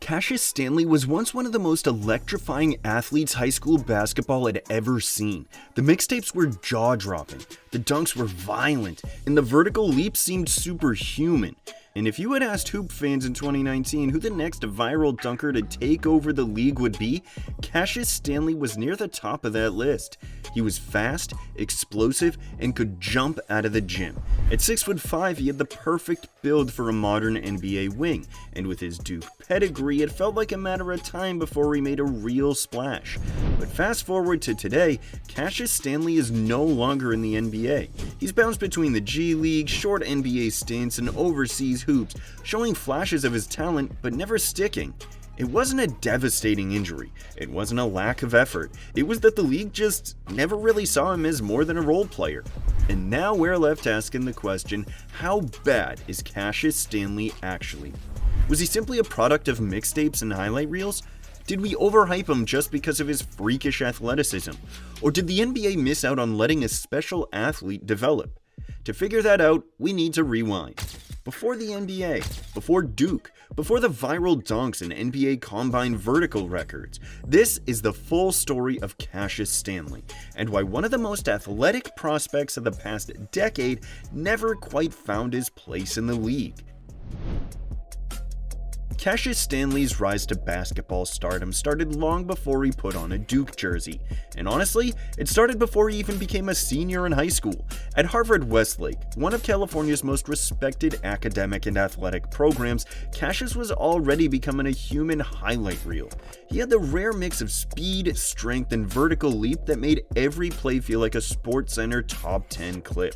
Cassius Stanley was once one of the most electrifying athletes high school basketball had ever seen. The mixtapes were jaw-dropping, the dunks were violent, and the vertical leaps seemed superhuman. And if you had asked hoop fans in 2019 who the next viral dunker to take over the league would be, Cassius Stanley was near the top of that list. He was fast, explosive, and could jump out of the gym. At 6'5", he had the perfect build for a modern NBA wing, and with his Duke pedigree, it felt like a matter of time before he made a real splash. But fast forward to today, Cassius Stanley is no longer in the NBA. He's bounced between the G League, short NBA stints, and overseas hoops, showing flashes of his talent but never sticking. It wasn't a devastating injury. It wasn't a lack of effort. It was that the league just never really saw him as more than a role player. And now we're left asking the question, how bad is Cassius Stanley actually? Was he simply a product of mixtapes and highlight reels? Did we overhype him just because of his freakish athleticism? Or did the NBA miss out on letting a special athlete develop? To figure that out, we need to rewind. Before the NBA, before Duke, before the viral dunks and NBA Combine vertical records, this is the full story of Cassius Stanley, and why one of the most athletic prospects of the past decade never quite found his place in the league. Cassius Stanley's rise to basketball stardom started long before he put on a Duke jersey. And honestly, it started before he even became a senior in high school. At Harvard-Westlake, one of California's most respected academic and athletic programs, Cassius was already becoming a human highlight reel. He had the rare mix of speed, strength, and vertical leap that made every play feel like a SportsCenter top 10 clip.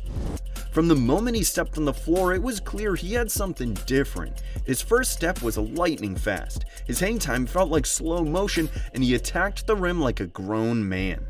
From the moment he stepped on the floor, it was clear he had something different. His first step was lightning fast. His hang time felt like slow motion, and he attacked the rim like a grown man.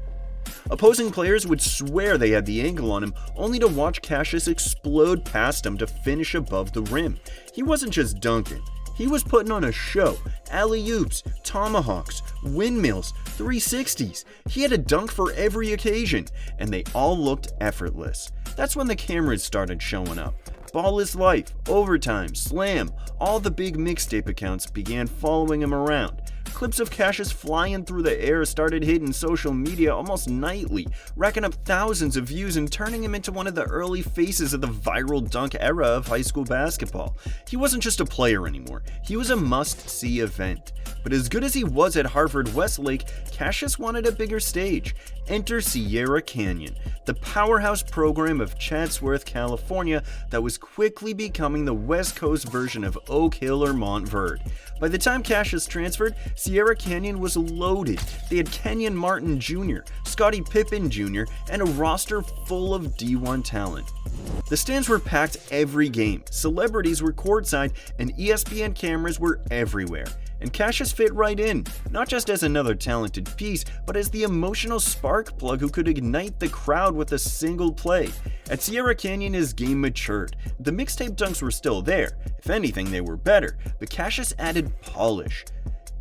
Opposing players would swear they had the angle on him, only to watch Cassius explode past him to finish above the rim. He wasn't just dunking. He was putting on a show. Alley-oops, tomahawks, windmills, 360s. He had a dunk for every occasion, and they all looked effortless. That's when the cameras started showing up. Ball is Life, Overtime, Slam, all the big mixtape accounts began following him around. Clips of Cassius flying through the air started hitting social media almost nightly, racking up thousands of views and turning him into one of the early faces of the viral dunk era of high school basketball. He wasn't just a player anymore, he was a must-see event. But as good as he was at Harvard-Westlake, Cassius wanted a bigger stage. Enter Sierra Canyon, the powerhouse program of Chatsworth, California that was quickly becoming the West Coast version of Oak Hill or Montverde. By the time Cassius transferred, Sierra Canyon was loaded. They had Kenyon Martin Jr., Scottie Pippen Jr., and a roster full of D1 talent. The stands were packed every game, celebrities were courtside, and ESPN cameras were everywhere. And Cassius fit right in, not just as another talented piece, but as the emotional spark plug who could ignite the crowd with a single play. At Sierra Canyon, his game matured. The mixtape dunks were still there. If anything, they were better, but Cassius added polish.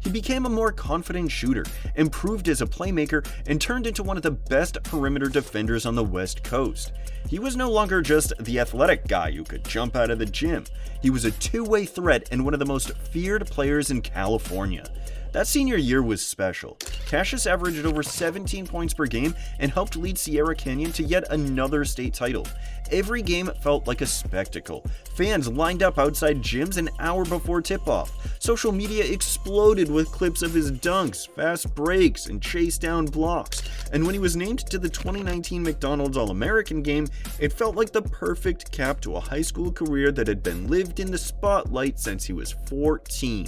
He became a more confident shooter, improved as a playmaker, and turned into one of the best perimeter defenders on the West Coast. He was no longer just the athletic guy who could jump out of the gym. He was a two-way threat and one of the most feared players in California. That senior year was special. Cassius averaged over 17 points per game and helped lead Sierra Canyon to yet another state title. Every game felt like a spectacle. Fans lined up outside gyms an hour before tip-off. Social media exploded with clips of his dunks, fast breaks, and chase-down blocks. And when he was named to the 2019 McDonald's All-American game, it felt like the perfect cap to a high school career that had been lived in the spotlight since he was 14.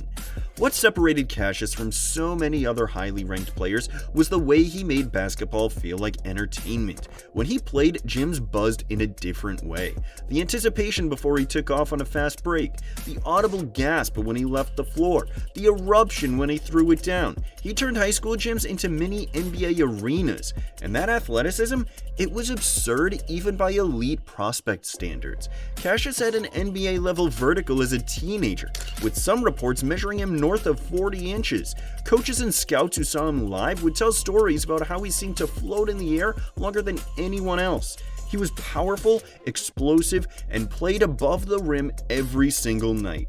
What separated Cassius from so many other highly ranked players was the way he made basketball feel like entertainment. When he played, gyms buzzed in a different way. The anticipation before he took off on a fast break, the audible gasp when he left the floor, the eruption when he threw it down. He turned high school gyms into mini NBA arenas, and that athleticism, it was absurd even by elite prospect standards. Cassius had an NBA level vertical as a teenager, with some reports measuring him north of 40 inches. Coaches and scouts who saw him live would tell stories about how he seemed to float in the air longer than anyone else. He was powerful, explosive, and played above the rim every single night.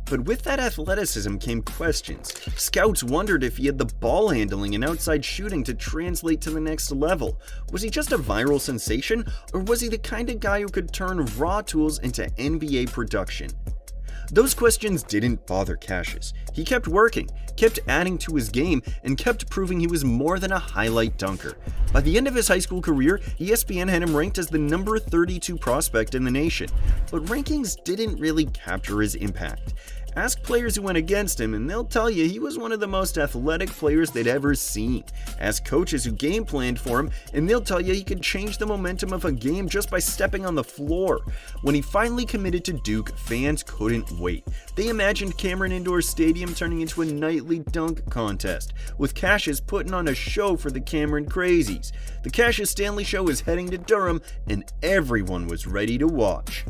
But with that athleticism came questions. Scouts wondered if he had the ball handling and outside shooting to translate to the next level. Was he just a viral sensation, or was he the kind of guy who could turn raw tools into NBA production? Those questions didn't bother Cassius. He kept working, kept adding to his game, and kept proving he was more than a highlight dunker. By the end of his high school career, ESPN had him ranked as the number 32 prospect in the nation. But rankings didn't really capture his impact. Ask players who went against him and they'll tell you he was one of the most athletic players they'd ever seen. Ask coaches who game planned for him and they'll tell you he could change the momentum of a game just by stepping on the floor. When he finally committed to Duke, fans couldn't wait. They imagined Cameron Indoor Stadium turning into a nightly dunk contest, with Cassius putting on a show for the Cameron Crazies. The Cassius Stanley Show is heading to Durham and everyone was ready to watch.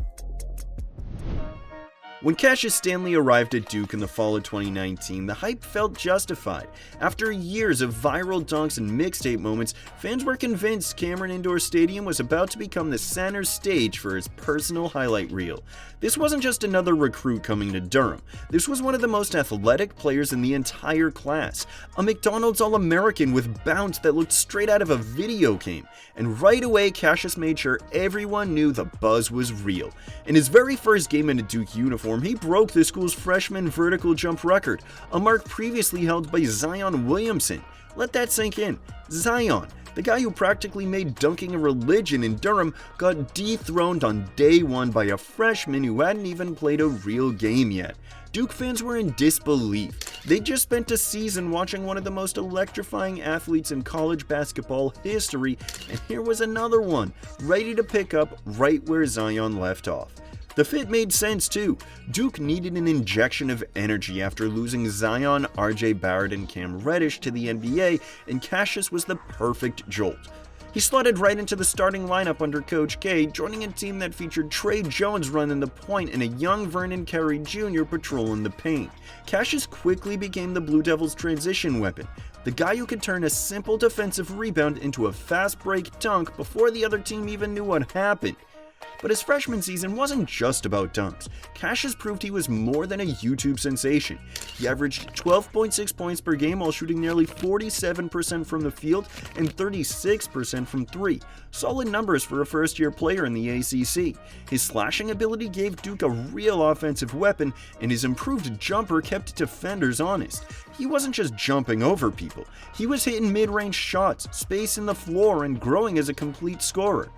When Cassius Stanley arrived at Duke in the fall of 2019, the hype felt justified. After years of viral dunks and mixtape moments, fans were convinced Cameron Indoor Stadium was about to become the center stage for his personal highlight reel. This wasn't just another recruit coming to Durham. This was one of the most athletic players in the entire class, a McDonald's All-American with bounce that looked straight out of a video game. And right away, Cassius made sure everyone knew the buzz was real. In his very first game in a Duke uniform, he broke the school's freshman vertical jump record, a mark previously held by Zion Williamson. Let that sink in. Zion, the guy who practically made dunking a religion in Durham, got dethroned on day one by a freshman who hadn't even played a real game yet. Duke fans were in disbelief. They'd just spent a season watching one of the most electrifying athletes in college basketball history, and here was another one, ready to pick up right where Zion left off. The fit made sense too. Duke needed an injection of energy after losing Zion, RJ Barrett, and Cam Reddish to the NBA, and Cassius was the perfect jolt. He slotted right into the starting lineup under Coach K, joining a team that featured Tre Jones running the point and a young Vernon Carey Jr. patrolling the paint. Cassius quickly became the Blue Devils' transition weapon, the guy who could turn a simple defensive rebound into a fast break dunk before the other team even knew what happened. But his freshman season wasn't just about dunks. Cassius proved he was more than a YouTube sensation. He averaged 12.6 points per game while shooting nearly 47% from the field and 36% from three. Solid numbers for a first-year player in the ACC. His slashing ability gave Duke a real offensive weapon, and his improved jumper kept defenders honest. He wasn't just jumping over people. He was hitting mid-range shots, spacing the floor, and growing as a complete scorer.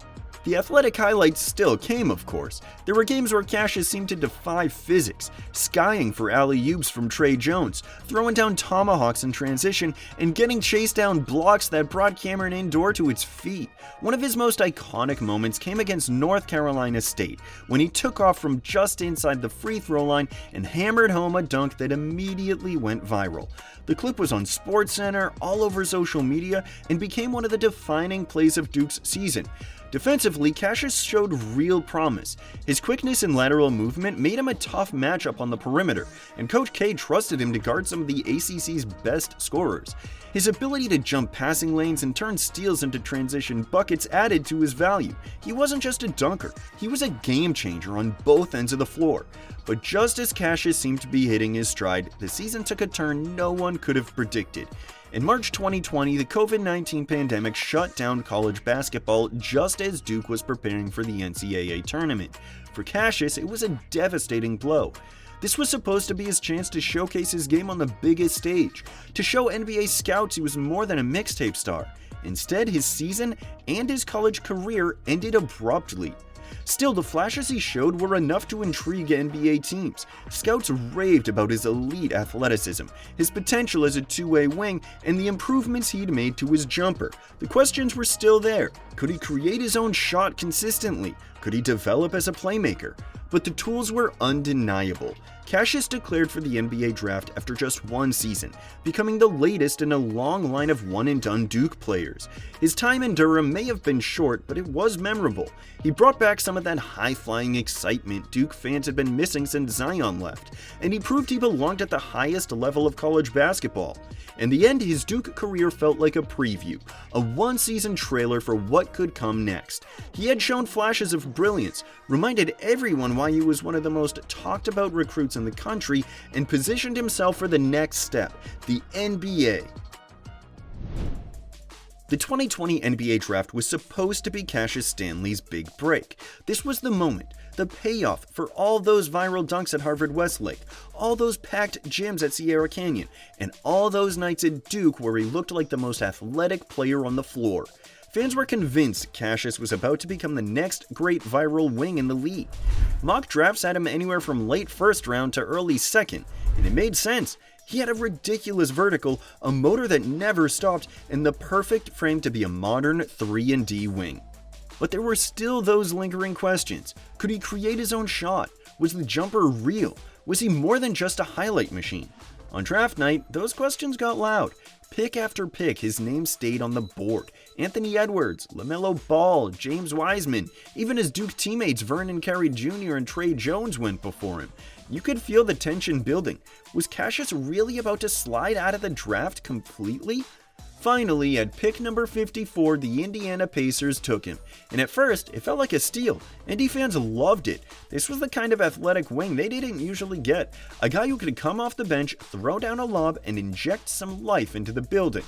The athletic highlights still came, of course. There were games where Cassius seemed to defy physics, skying for alley-oops from Tre Jones, throwing down tomahawks in transition, and getting chased down blocks that brought Cameron Indoor to its feet. One of his most iconic moments came against North Carolina State, when he took off from just inside the free throw line and hammered home a dunk that immediately went viral. The clip was on SportsCenter, all over social media, and became one of the defining plays of Duke's season. Defensively, Cassius showed real promise. His quickness and lateral movement made him a tough matchup on the perimeter, and Coach K trusted him to guard some of the ACC's best scorers. His ability to jump passing lanes and turn steals into transition buckets added to his value. He wasn't just a dunker, he was a game changer on both ends of the floor. But just as Cassius seemed to be hitting his stride, the season took a turn no one could have predicted. In March 2020, the COVID-19 pandemic shut down college basketball just as Duke was preparing for the NCAA tournament. For Cassius, it was a devastating blow. This was supposed to be his chance to showcase his game on the biggest stage, to show NBA scouts he was more than a mixtape star. Instead, his season and his college career ended abruptly. Still, the flashes he showed were enough to intrigue NBA teams. Scouts raved about his elite athleticism, his potential as a two-way wing, and the improvements he'd made to his jumper. The questions were still there. Could he create his own shot consistently? Could he develop as a playmaker? But the tools were undeniable. Cassius declared for the NBA draft after just one season, becoming the latest in a long line of one-and-done Duke players. His time in Durham may have been short, but it was memorable. He brought back some of that high-flying excitement Duke fans had been missing since Zion left, and he proved he belonged at the highest level of college basketball. In the end, his Duke career felt like a preview, a one-season trailer for what could come next. He had shown flashes of brilliance, reminded everyone why he was one of the most talked-about recruits in in the country and positioned himself for the next step, the NBA. The 2020 NBA draft was supposed to be Cassius Stanley's big break. This was the moment, the payoff for all those viral dunks at Harvard Westlake, all those packed gyms at Sierra Canyon, and all those nights at Duke where he looked like the most athletic player on the floor. Fans were convinced Cassius was about to become the next great viral wing in the league. Mock drafts had him anywhere from late first round to early second, and it made sense. He had a ridiculous vertical, a motor that never stopped, and the perfect frame to be a modern 3-and-D wing. But there were still those lingering questions. Could he create his own shot? Was the jumper real? Was he more than just a highlight machine? On draft night, those questions got loud. Pick after pick, his name stayed on the board. Anthony Edwards, LaMelo Ball, James Wiseman, even his Duke teammates Vernon Carey Jr. and Trey Jones went before him. You could feel the tension building. Was Cassius really about to slide out of the draft completely? Finally, at pick number 54, the Indiana Pacers took him, and at first, it felt like a steal. Indy fans loved it. This was the kind of athletic wing they didn't usually get, a guy who could come off the bench, throw down a lob, and inject some life into the building.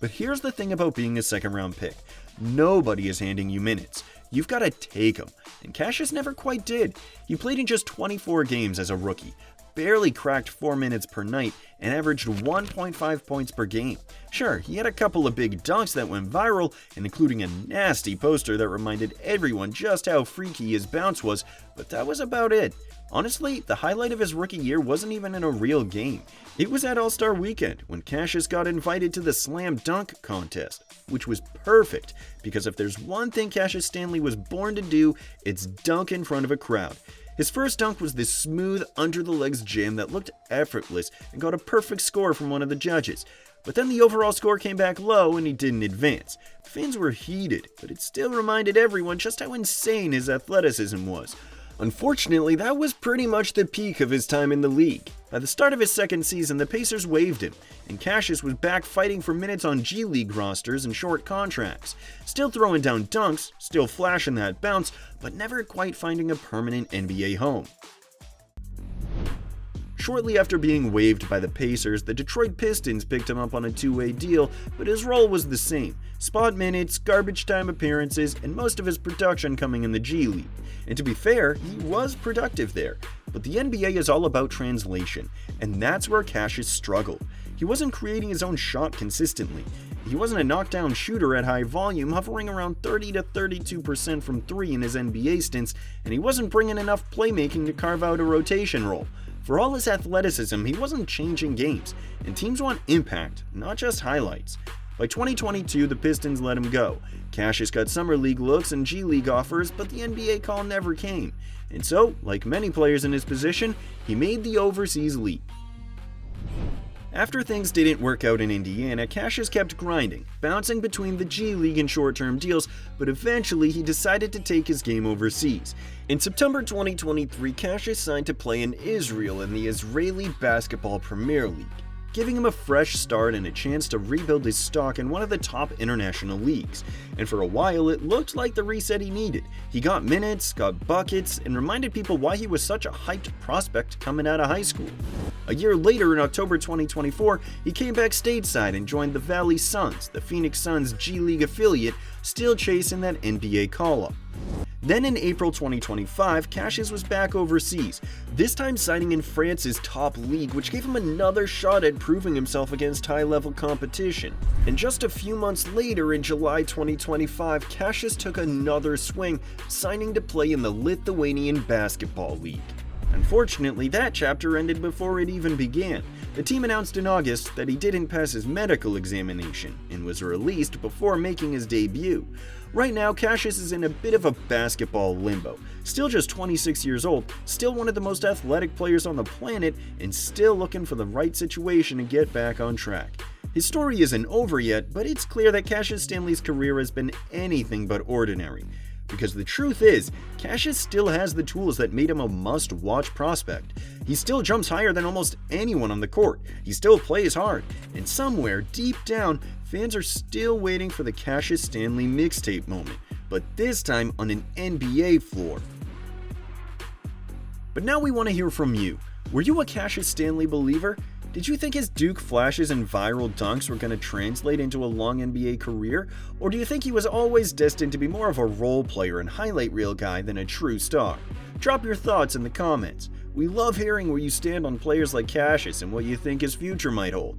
But here's the thing about being a second-round pick. Nobody is handing you minutes. You've got to take them, and Cassius never quite did. He played in just 24 games as a rookie, barely cracked 4 minutes per night, and averaged 1.5 points per game. Sure, he had a couple of big dunks that went viral, and including a nasty poster that reminded everyone just how freaky his bounce was, but that was about it. Honestly, the highlight of his rookie year wasn't even in a real game. It was at All-Star Weekend when Cassius got invited to the slam dunk contest, which was perfect, because if there's one thing Cassius Stanley was born to do, it's dunk in front of a crowd. His first dunk was this smooth, under-the-legs jam that looked effortless and got a perfect score from one of the judges. But then the overall score came back low and he didn't advance. Fans were heated, but it still reminded everyone just how insane his athleticism was. Unfortunately, that was pretty much the peak of his time in the league. By the start of his second season, the Pacers waived him, and Cassius was back fighting for minutes on G League rosters and short contracts. Still throwing down dunks, still flashing that bounce, but never quite finding a permanent NBA home. Shortly after being waived by the Pacers, the Detroit Pistons picked him up on a two-way deal, but his role was the same: spot minutes, garbage time appearances, and most of his production coming in the G League. And to be fair, he was productive there. But the NBA is all about translation, and that's where Cassius struggled. He wasn't creating his own shot consistently. He wasn't a knockdown shooter at high volume, hovering around 30 to 32% from 3 in his NBA stints, and he wasn't bringing enough playmaking to carve out a rotation role. For all his athleticism, he wasn't changing games, and teams want impact, not just highlights. By 2022, the Pistons let him go. Cassius got summer league looks and G League offers, but the NBA call never came. And so, like many players in his position, he made the overseas leap. After things didn't work out in Indiana, Cassius kept grinding, bouncing between the G League and short-term deals, but eventually he decided to take his game overseas. In September 2023, Cassius signed to play in Israel in the Israeli Basketball Premier League, giving him a fresh start and a chance to rebuild his stock in one of the top international leagues. And for a while, it looked like the reset he needed. He got minutes, got buckets, and reminded people why he was such a hyped prospect coming out of high school. A year later, in October 2024, he came back stateside and joined the Valley Suns, the Phoenix Suns G League affiliate, still chasing that NBA call-up. Then in April 2025, Cassius was back overseas, this time signing in France's top league, which gave him another shot at proving himself against high-level competition. And just a few months later, in July 2025, Cassius took another swing, signing to play in the Lithuanian Basketball League. Unfortunately, that chapter ended before it even began. The team announced in August that he didn't pass his medical examination and was released before making his debut. Right now, Cassius is in a bit of a basketball limbo. Still just 26 years old, still one of the most athletic players on the planet, and still looking for the right situation to get back on track. His story isn't over yet, but it's clear that Cassius Stanley's career has been anything but ordinary. Because the truth is, Cassius still has the tools that made him a must-watch prospect. He still jumps higher than almost anyone on the court, he still plays hard, and somewhere deep down, fans are still waiting for the Cassius Stanley mixtape moment, but this time on an NBA floor. But now we want to hear from you. Were you a Cassius Stanley believer? Did you think his Duke flashes and viral dunks were going to translate into a long NBA career? Or do you think he was always destined to be more of a role player and highlight reel guy than a true star? Drop your thoughts in the comments. We love hearing where you stand on players like Cassius and what you think his future might hold.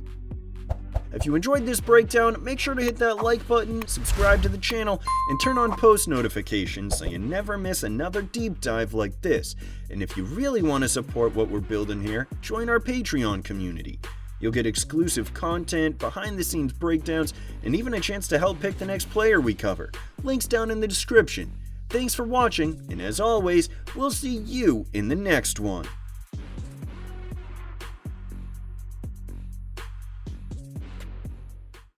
If you enjoyed this breakdown, make sure to hit that like button, subscribe to the channel, and turn on post notifications so you never miss another deep dive like this. And if you really want to support what we're building here, join our Patreon community. You'll get exclusive content, behind-the-scenes breakdowns, and even a chance to help pick the next player we cover. Links down in the description. Thanks for watching, and as always, we'll see you in the next one.